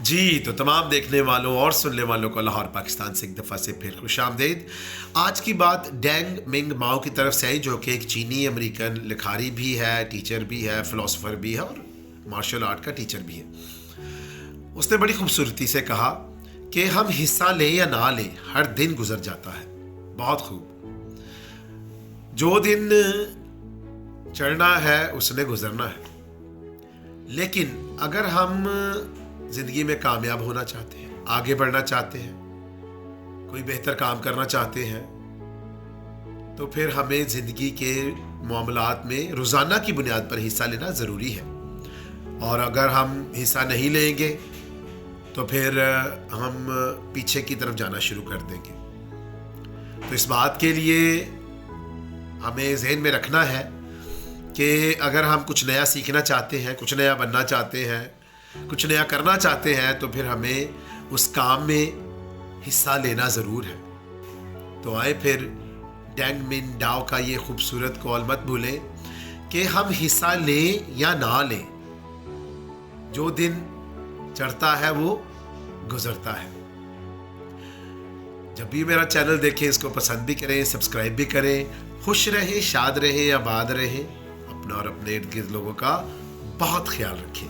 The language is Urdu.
جی تو تمام دیکھنے والوں اور سننے والوں کو لاہور پاکستان سے ایک دفعہ سے پھر خوش آمدید۔ آج کی بات ڈینگ منگ ماؤ کی طرف سے آئی، جو کہ ایک چینی امریکن لکھاری بھی ہے، ٹیچر بھی ہے، فلسفر بھی ہے اور مارشل آرٹ کا ٹیچر بھی ہے۔ اس نے بڑی خوبصورتی سے کہا کہ ہم حصہ لیں یا نہ لیں، ہر دن گزر جاتا ہے۔ بہت خوب، جو دن چڑھنا ہے اس نے گزرنا ہے، لیکن اگر ہم زندگی میں کامیاب ہونا چاہتے ہیں، آگے بڑھنا چاہتے ہیں، کوئی بہتر کام کرنا چاہتے ہیں، تو پھر ہمیں زندگی کے معاملات میں روزانہ کی بنیاد پر حصہ لینا ضروری ہے۔ اور اگر ہم حصہ نہیں لیں گے تو پھر ہم پیچھے کی طرف جانا شروع کر دیں گے۔ تو اس بات کے لیے ہمیں ذہن میں رکھنا ہے کہ اگر ہم کچھ نیا سیکھنا چاہتے ہیں، کچھ نیا بننا چاہتے ہیں، کچھ نیا کرنا چاہتے ہیں، تو پھر ہمیں اس کام میں حصہ لینا ضرور ہے۔ تو آئے پھر ڈینگ من ڈاؤ کا یہ خوبصورت قول مت بھولیں کہ ہم حصہ لیں یا نہ لیں، جو دن چڑھتا ہے وہ گزرتا ہے۔ جب بھی میرا چینل دیکھیں اس کو پسند بھی کریں، سبسکرائب بھی کریں۔ خوش رہیں، شاد رہیں، آباد رہیں، اپنا اور اپنے ارد گرد لوگوں کا بہت خیال رکھیں۔